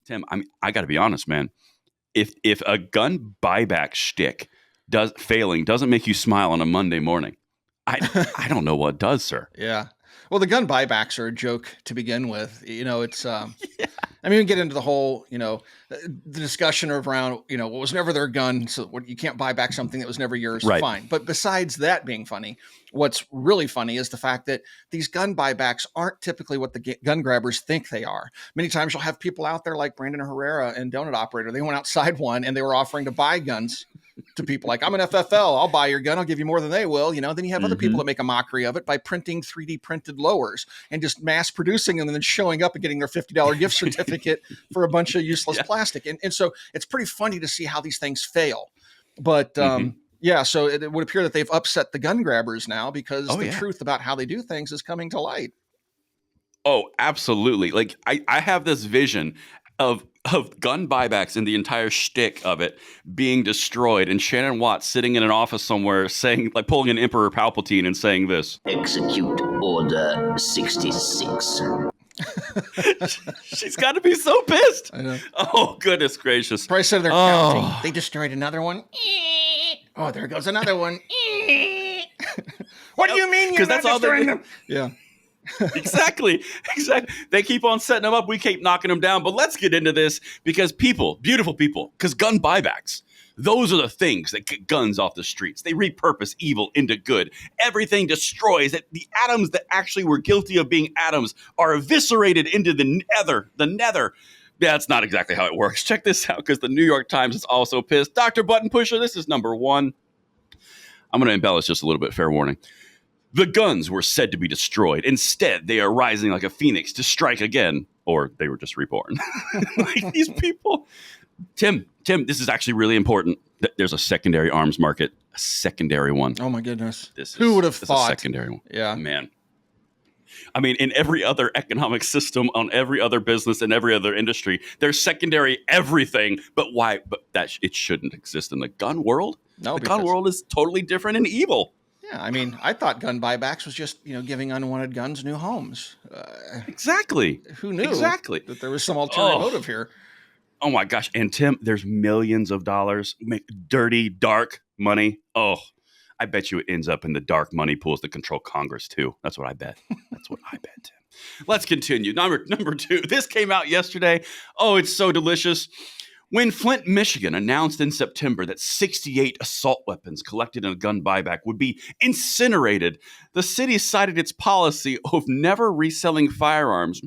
Tim, I got to be honest, man. If a gun buyback shtick doesn't make you smile on a Monday morning, I don't know what does, sir. Yeah. Well, the gun buybacks are a joke to begin with. It's I mean, we get into the whole, the discussion around, what was never their gun. So you can't buy back something that was never yours. Right. Fine. But besides that being funny, what's really funny is the fact that these gun buybacks aren't typically what the gun grabbers think they are. Many times you'll have people out there like Brandon Herrera and Donut Operator. They went outside one and they were offering to buy guns to people like, I'm an FFL, I'll buy your gun, I'll give you more than they will. Then you have other people that make a mockery of it by printing 3D printed lowers and just mass producing them and then showing up and getting their $50 gift certificate for a bunch of useless plastic. And so it's pretty funny to see how these things fail. But yeah, so it would appear that they've upset the gun grabbers now because the truth about how they do things is coming to light. Oh, absolutely. Like I have this vision of gun buybacks and the entire shtick of it being destroyed, and Shannon Watts sitting in an office somewhere saying, like pulling an Emperor Palpatine and saying this. Execute Order 66. She's got to be so pissed. I know. Oh, goodness gracious. Probably said they're counting. They destroyed another one. Oh, there goes another one. What do you mean you're not destroying them? Yeah. Exactly. They keep on setting them up. We keep knocking them down. But let's get into this because beautiful people, because gun buybacks, those are the things that get guns off the streets. They repurpose evil into good. Everything destroys it. The atoms that actually were guilty of being atoms are eviscerated into the nether. That's not exactly how it works. Check this out, because the New York Times is also pissed. Dr. Button Pusher, this is number one. I'm going to embellish just a little bit. Fair warning. The guns were said to be destroyed. Instead, they are rising like a phoenix to strike again. Or they were just reborn. Like these people. Tim, this is actually really important. There's a secondary arms market. A secondary one. Oh, my goodness. Who would have thought? A secondary one. Yeah. Man. I mean, in every other economic system, on every other business, in every other industry, there's secondary everything. But why? But it shouldn't exist in the gun world. No, the gun world is totally different and evil. Yeah, I mean, I thought gun buybacks was just, giving unwanted guns new homes. Exactly. Who knew? Exactly. That there was some ulterior motive here. Oh my gosh. And Tim, there's millions of dollars, dirty, dark money. Oh, I bet you it ends up in the dark money pools that control Congress too. That's what I bet. Tim. Let's continue. Number two. This came out yesterday. Oh, it's so delicious. When Flint, Michigan announced in September that 68 assault weapons collected in a gun buyback would be incinerated, the city cited its policy of never reselling firearms.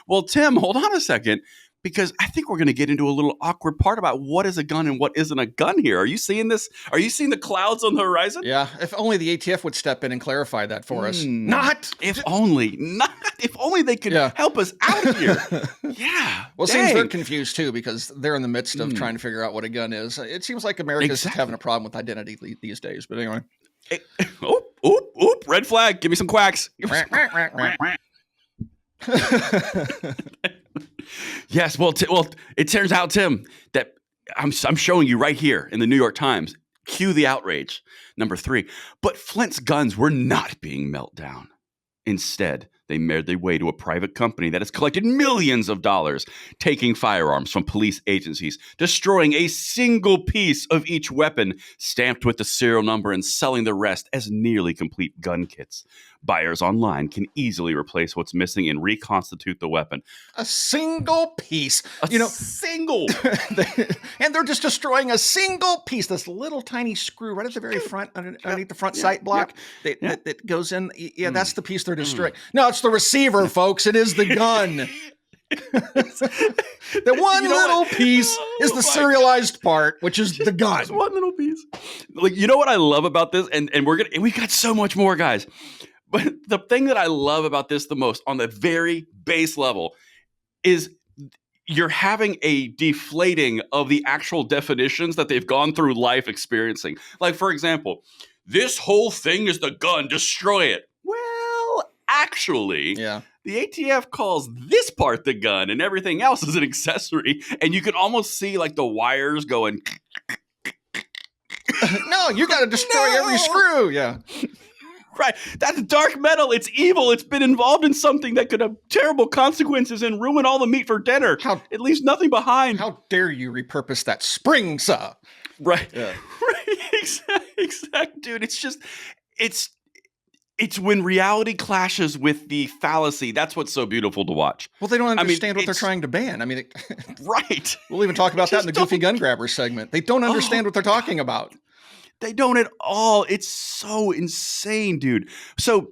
Well, Tim, hold on a second, because I think we're going to get into a little awkward part about what is a gun and what isn't a gun here. Are you seeing this? Are you seeing the clouds on the horizon? Yeah, if only the ATF would step in and clarify that for us. If only they could help us out here. Yeah. Well, it seems they're confused too, because they're in the midst of trying to figure out what a gun is. It seems like America's having a problem with identity these days. But anyway. Red flag. Give me some quacks. Yes, well, it turns out, Tim, that I'm showing you right here in the New York Times. Cue the outrage. Number 3. But Flint's guns were not being melted down. Instead, they made their way to a private company that has collected millions of dollars, taking firearms from police agencies, destroying a single piece of each weapon, stamped with the serial number, and selling the rest as nearly complete gun kits. Buyers online can easily replace what's missing and reconstitute the weapon. A single piece. Single. And they're just destroying a single piece. This little tiny screw right at the very front, underneath the front sight block that goes in. Yeah, that's the piece they're destroying. No, it's the receiver, folks. It is the gun. The one little piece is the serialized part, which is the gun. Just one little piece. Like, you know what I love about this? And we got so much more, guys. But the thing that I love about this the most, on the very base level, is you're having a deflating of the actual definitions that they've gone through life experiencing. Like, for example, this whole thing is the gun, destroy it. Well, actually, the ATF calls this part the gun and everything else is an accessory. And you can almost see like the wires going. No, you got to destroy every screw. Yeah. Right. That's dark metal. It's evil. It's been involved in something that could have terrible consequences and ruin all the meat for dinner. It leaves nothing behind. How dare you repurpose that spring, sir? Right. Yeah. Right. Exact. Dude, it's when reality clashes with the fallacy. That's what's so beautiful to watch. Well, they don't understand what they're trying to ban. I mean, right. We'll even talk about that in the Goofy Gun Grabber segment. They don't understand what they're talking about. They don't at all. It's so insane, dude. So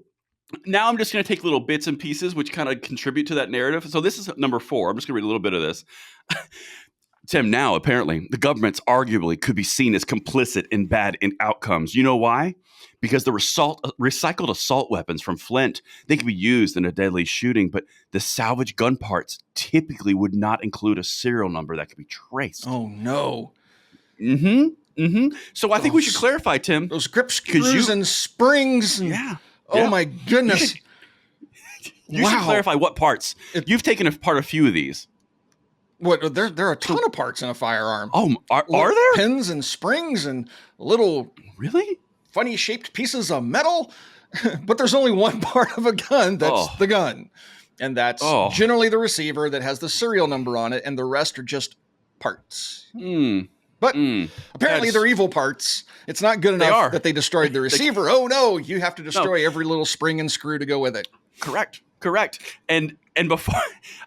now I'm just going to take little bits and pieces which kind of contribute to that narrative. So this is number 4. I'm just going to read a little bit of this. Tim, now apparently the government's arguably could be seen as complicit in bad outcomes. You know why? Because the recycled assault weapons from Flint, they can be used in a deadly shooting, but the salvaged gun parts typically would not include a serial number that could be traced. Oh, no. Mm-hmm. Mm-hmm. So I think we should clarify, Tim. Those grip screws and springs. And, oh, my goodness. You should clarify what parts. You've taken apart a few of these. What? There are a ton of parts in a firearm. Oh, are there? Pins and springs and little funny shaped pieces of metal. But there's only one part of a gun that's the gun. And that's generally the receiver that has the serial number on it. And the rest are just parts. But apparently they're evil parts. It's not good enough that they destroyed the receiver. Oh, no, you have to destroy every little spring and screw to go with it. Correct. And before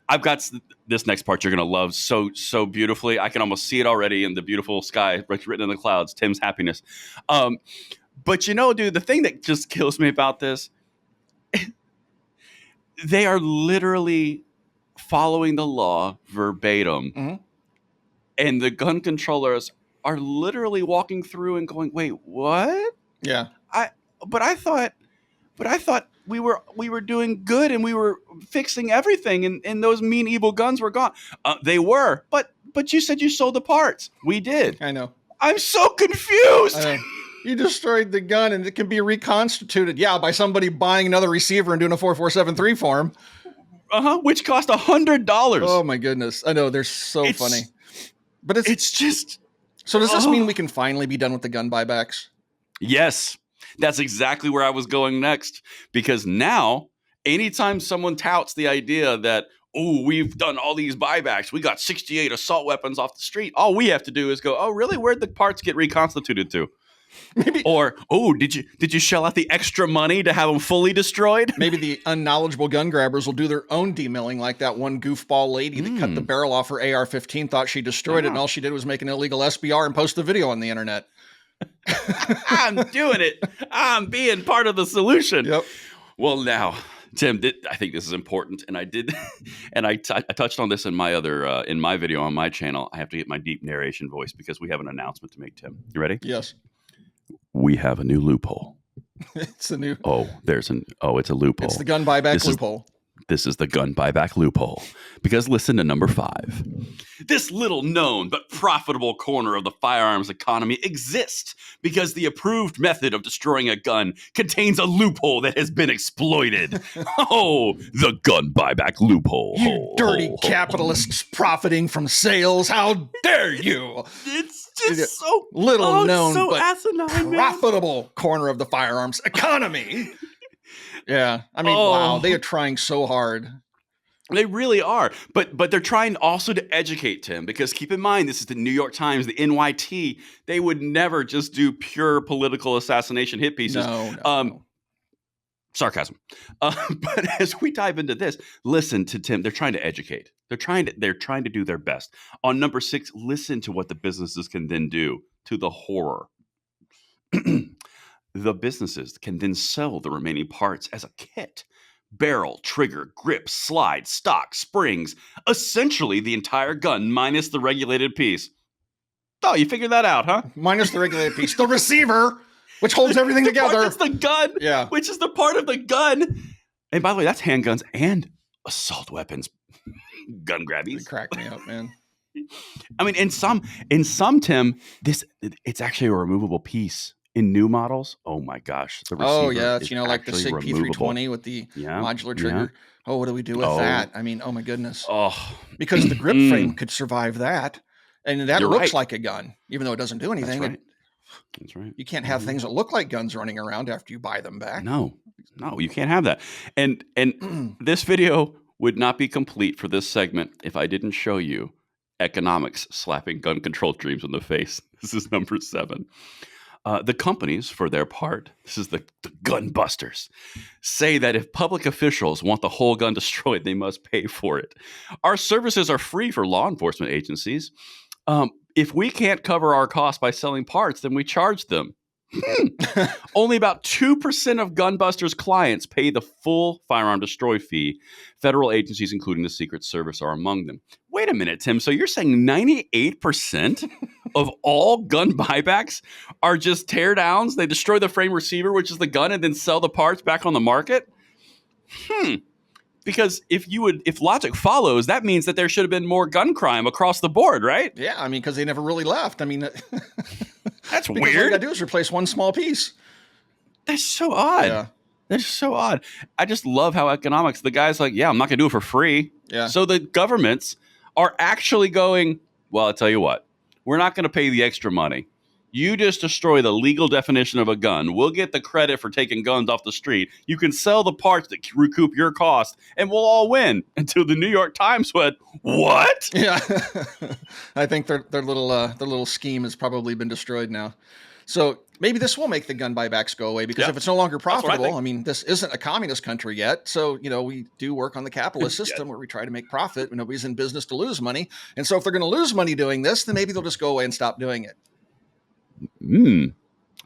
I've got this next part you're going to love so beautifully. I can almost see it already in the beautiful sky written in the clouds, Tim's happiness. But you know, dude, the thing that just kills me about this, they are literally following the law verbatim. Mm-hmm. And the gun controllers are literally walking through and going, "Wait, what?" Yeah. But I thought we were doing good and we were fixing everything and those mean evil guns were gone. They were, but you said you sold the parts. We did. I know. I'm so confused. I know. You destroyed the gun and it can be reconstituted. Yeah, by somebody buying another receiver and doing a 4473 for him. Which cost $100. Oh my goodness. I know, they're so funny. But it's just. So does this mean we can finally be done with the gun buybacks? Yes. That's exactly where I was going next. Because now, anytime someone touts the idea that, oh, we've done all these buybacks, we got 68 assault weapons off the street, all we have to do is go, oh, really? Where'd the parts get reconstituted to? Maybe. Or, oh, did you shell out the extra money to have them fully destroyed? Maybe the unknowledgeable gun grabbers will do their own demilling, like that one goofball lady that cut the barrel off her AR-15, thought she destroyed it, and all she did was make an illegal SBR and post the video on the internet. I'm doing it. I'm being part of the solution. Yep. Well, now, Tim, I think this is important, and I did, and I touched on this in my other in my video on my channel. I have to get my deep narration voice because we have an announcement to make. Tim, you ready? Yes. We have a new loophole. It's a new. It's a loophole. It's the gun buyback loophole. This is the gun buyback loophole. Because listen to number 5. This little known but profitable corner of the firearms economy exists because the approved method of destroying a gun contains a loophole that has been exploited. The gun buyback loophole. You dirty capitalists profiting from sales. How dare you? It's just so little known so but asinine, profitable corner of the firearms economy. Yeah, I mean, wow, they are trying so hard. They really are, but they're trying also to educate, Tim, because keep in mind, this is the New York Times, the NYT. They would never just do pure political assassination hit pieces. No. Sarcasm. But as we dive into this, listen to Tim. They're trying to educate. They're trying to do their best. On number 6, listen to what the businesses can then do to the horror. The businesses can then sell the remaining parts as a kit. Barrel, trigger, grip, slide, stock, springs. Essentially the entire gun minus the regulated piece. Oh, you figured that out, huh? Minus the regulated piece. The receiver, which holds everything together. That's the gun. Yeah. Which is the part of the gun. And by the way, that's handguns and assault weapons. Gun grabbies. It cracked me up, man. I mean, in some, Tim, it's actually a removable piece. In new models, oh my gosh, the receiver it's like the SIG P320 with the modular trigger. Oh, what do we do with that? I mean, oh my goodness. Because the grip frame could survive that, and that looks like a gun, even though it doesn't do anything. That's right. That's right. You can't have things that look like guns running around after you buy them back. No, you can't have that. And this video would not be complete for this segment if I didn't show you economics slapping gun control dreams in the face. This is number 7. The companies, for their part, this is the gun busters, say that if public officials want the whole gun destroyed, they must pay for it. Our services are free for law enforcement agencies. If we can't cover our costs by selling parts, then we charge them. Only about 2% of Gunbusters clients pay the full firearm destroy fee. Federal agencies, including the Secret Service, are among them. Wait a minute, Tim. So you're saying 98% of all gun buybacks are just tear downs? They destroy the frame receiver, which is the gun, and then sell the parts back on the market? Because if logic follows, that means that there should have been more gun crime across the board, right? Yeah, I mean, because they never really left. I mean, That's all you weird. gotta do is replace one small piece. That's so odd. Yeah. That's so odd. I just love how economics, the guy's like, yeah, I'm not going to do it for free. Yeah. So the governments are actually going, well, I'll tell you what, we're not going to pay the extra money. You just destroy the legal definition of a gun. We'll get the credit for taking guns off the street. You can sell the parts that recoup your cost, and we'll all win. Until the New York Times went, what? Yeah. I think their little scheme has probably been destroyed now. So maybe this will make the gun buybacks go away, because if it's no longer what I profitable, think. I mean, this isn't a communist country yet. So, we do work on the capitalist system where we try to make profit. Nobody's in business to lose money. And so if they're going to lose money doing this, then maybe they'll just go away and stop doing it. I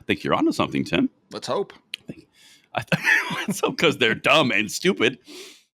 think you're onto something, Tim. Let's hope. Let's hope, because they're dumb and stupid.